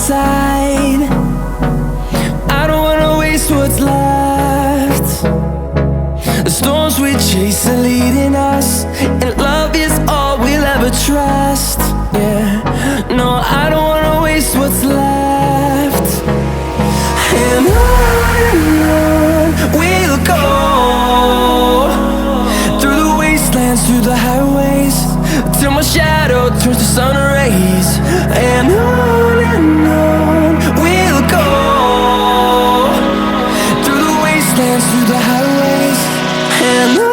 side. I don't wanna waste what's left. The storms we chase are leading us, and love is all we'll ever trust. Yeah, no, I don't wanna waste what's left. And on we'll go, through the wastelands, through the highways, till my shadow turns to sun rays. And on we'll go, through the wastelands, through the highways, and on.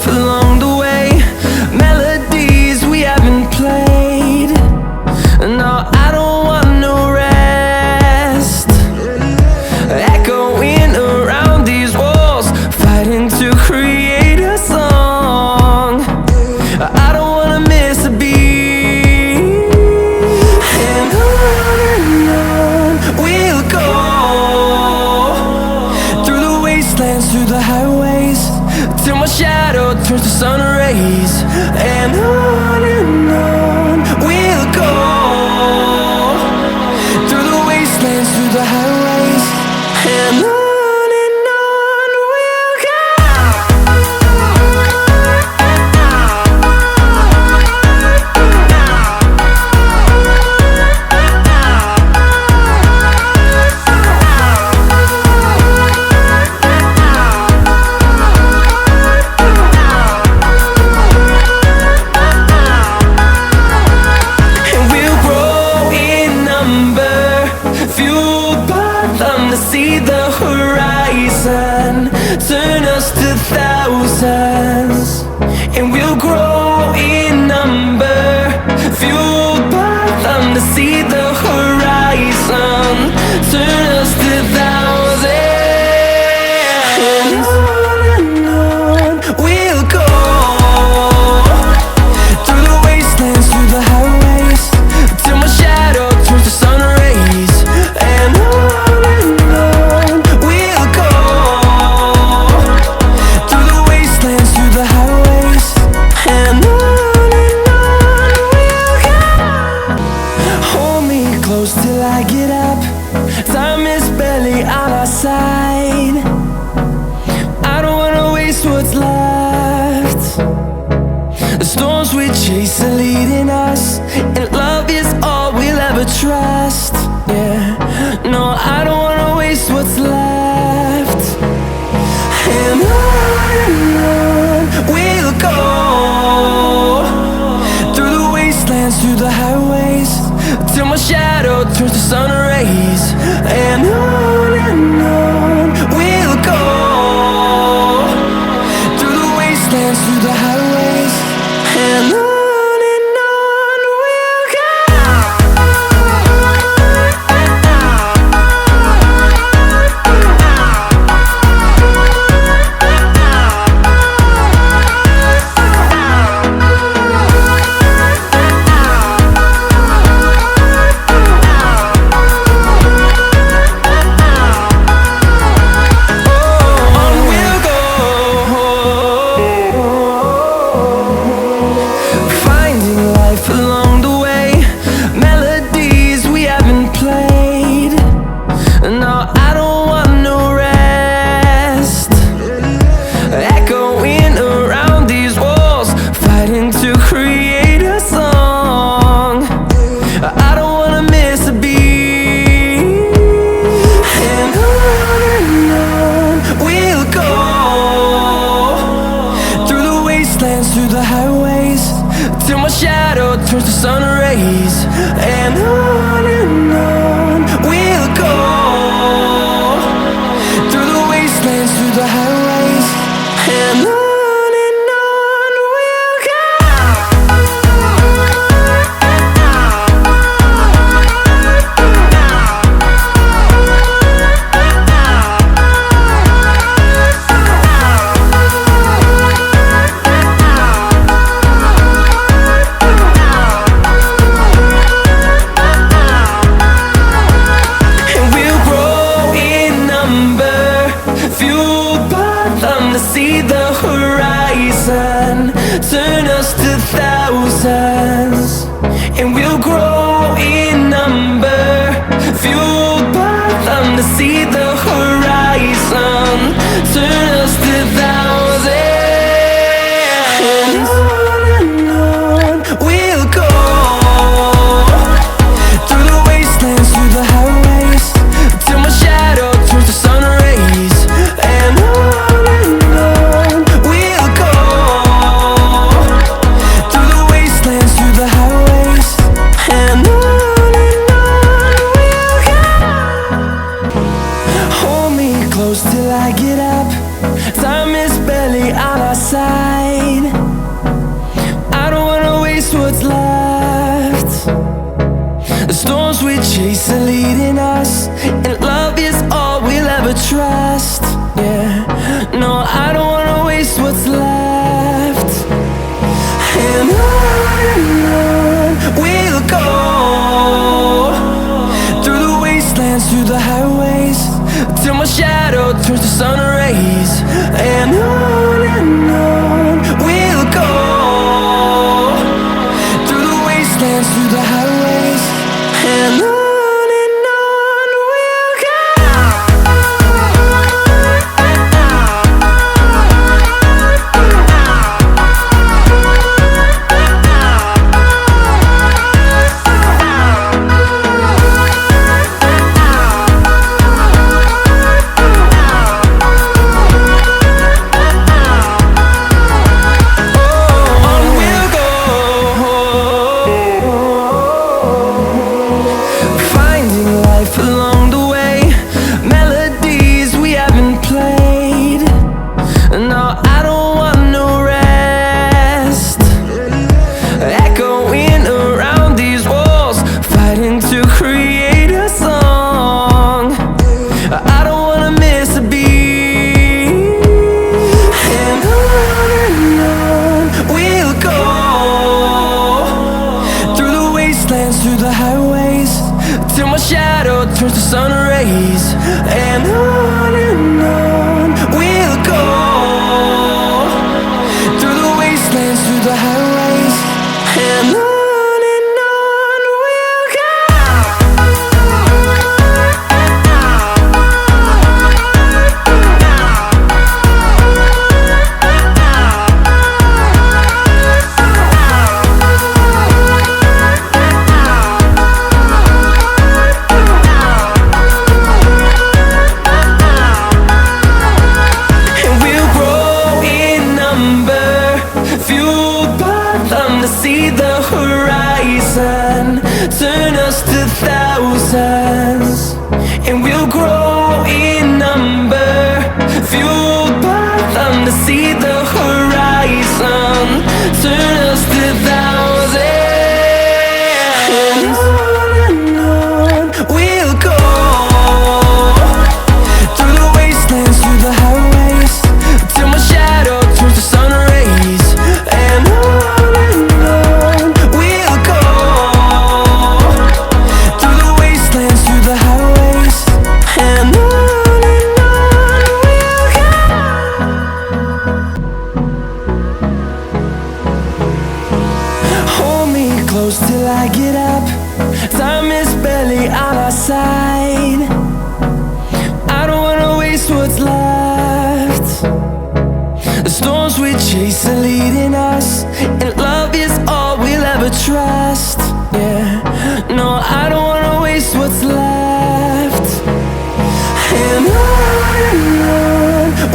Along the way, melodies we haven't played. No, I don't want no rest. Echoing around these walls, fighting to create a song. I don't wanna miss a beat. And on we'll go, through the wastelands, through the highways, till my shadow turns to sun rays. And on we'll go, through the wastelands, through the highways, and on we'll go. See the horizon, turn us to thousands, and we'll grow in number, fueled by them to see the horizon, turn us to thousands. And on we'll go, through the wastelands, through the highways, till my shadow turns to sun rays. And till I get up, time is barely on our side. I don't wanna waste what's left. The storms we chase are leading us, and love is all we'll ever trust. Yeah, no, I don't wanna waste what's left. And on we'll go, through the wastelands, through the highways, till my shadow turns to sun rays. And on we'll go, through the wastelands, through the highways, and on. Along the way, melodies we haven't played. No, I don't want no rest. Echoing around these walls, fighting to create a song. I don't wanna miss a beat. And on we'll go, through the wastelands, through the highways, till my shadow turns to sun rays. And on we'll go, through the wastelands, through the highways, and on we'll go. The storms we chase are leading us, and love is all we'll ever trust. Yeah, no, I don't wanna waste what's left. And on we'll go, through the wastelands, through the highways, till my shadow turns to sun rays. And on we'll go, through the wastelands, through the highways, and on we'll go. Along the way, melodies we haven't played. No, I don't want no rest. Echoing around these walls, fighting to create a song. I don't wanna miss a beat. And on we'll go, through the wastelands, through the highways, till my shadow turns to sun rays. And on we'll go, through the wastelands, through the highways, and on we'll go. See the horizon, turn us to thousands, and we'll grow in number, fueled by them to see the horizon, turn us to thousands. And on we'll go, through the wastelands, through the highways, till my shadow turns to sun rays. And close till I get up, time is barely on our side. I don't wanna waste what's left. The storms we chase are leading us, and love is all we'll ever trust. Yeah, no, I don't wanna waste what's left. And on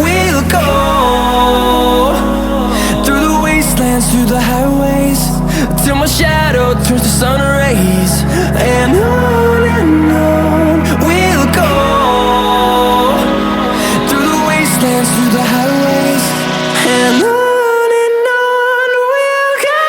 we'll go, through the wastelands, through the highways, till my shadow turns to sun rays. And on we'll go, through the wastelands, through the highways, and on we'll go.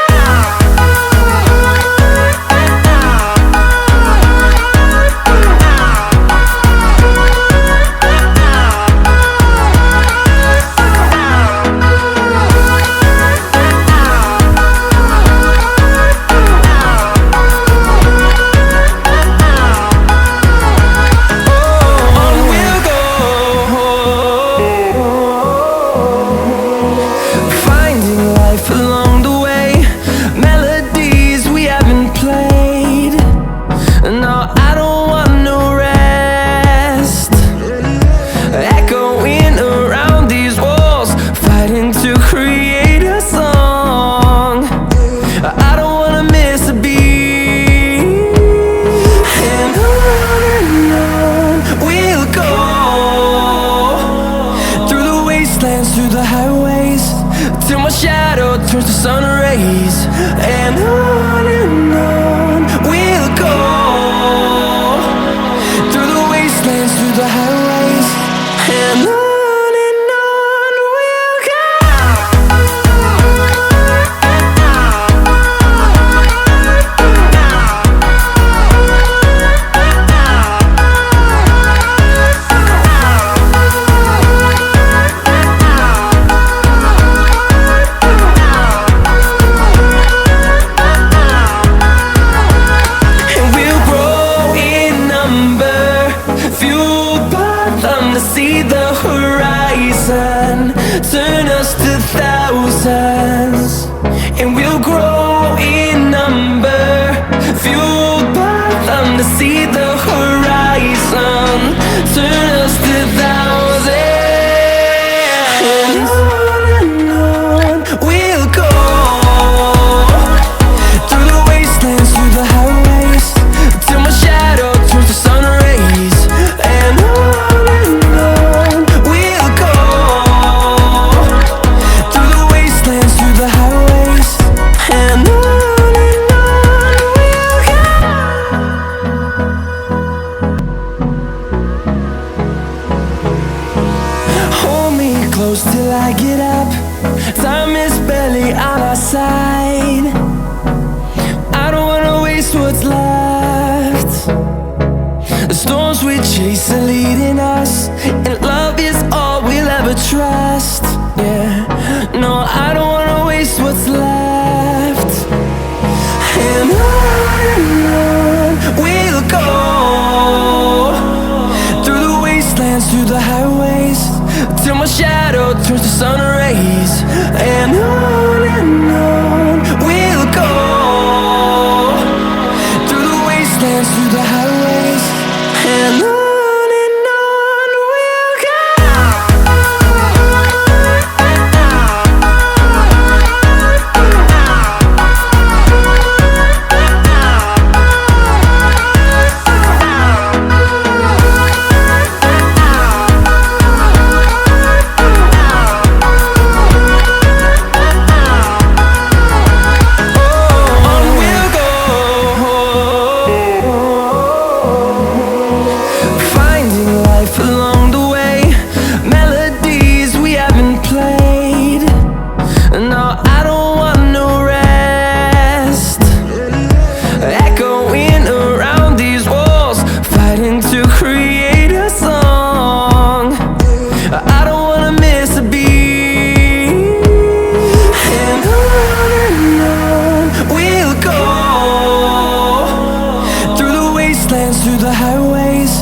see the horizon, turn us to thousands, and we'll grow in number, fueled by them to see the horizon, turn us to thousands, and on we'll go, through the wastelands, through the highways, till my shadow turns to sun rays, and on we'll go, through the wastelands, through the highways, and on we'll go. Hold me close till I get up, time is barely on our side, I don't wanna waste what's left. The storms we chase are leading us, and love is all we'll ever trust. Yeah, no, I don't wanna waste what's left. And on we'll go, through the wastelands, through the highways, till my shadow turns to sun rays. And on we'll go, through the wastelands, through the highways, and on we'll go. Finding life along the way, melodies we haven't played. No, I don't want no rest, echoing around these walls, fighting to create a song. I don't wanna miss a beat. And on we'll go, through the wastelands, through the highways,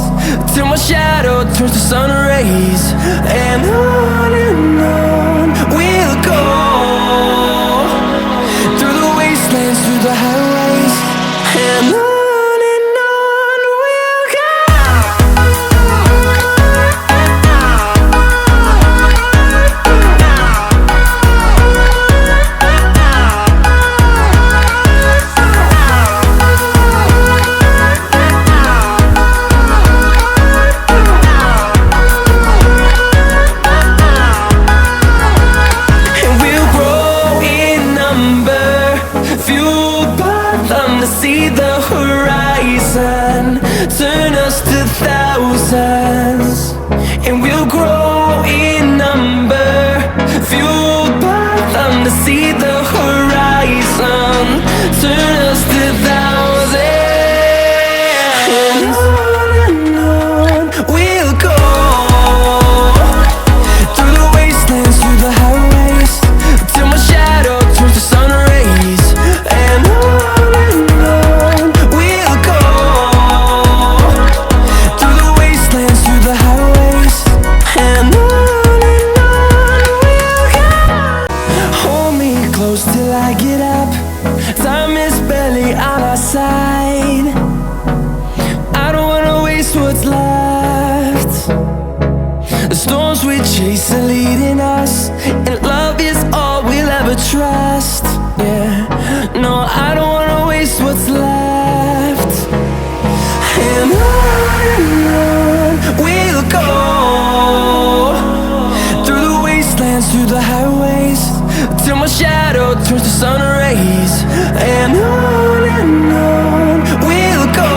till my shadow turns to sun rays. And on we'll go, through the wastelands, through the highways, and on we'll go. And we'll grow in number, fueled by them to see the horizon, turn us to thousands, and we'll grow in number, fueled by them to see the horizon, turn us to thousands, and on we'll go, through the wastelands, through the highways, till my shadow turns to sun rays. And on we'll go, through the wastelands, through the highways, and on we'll go. Hold me close till I get up, time is barely on our side, I don't wanna waste what's left. The storms we chase are leading us, and love is all we'll ever trust. Yeah, no, I don't wanna waste what's left. And on we'll go, through the wastelands, through the highways, till my shadow turns to sun rays.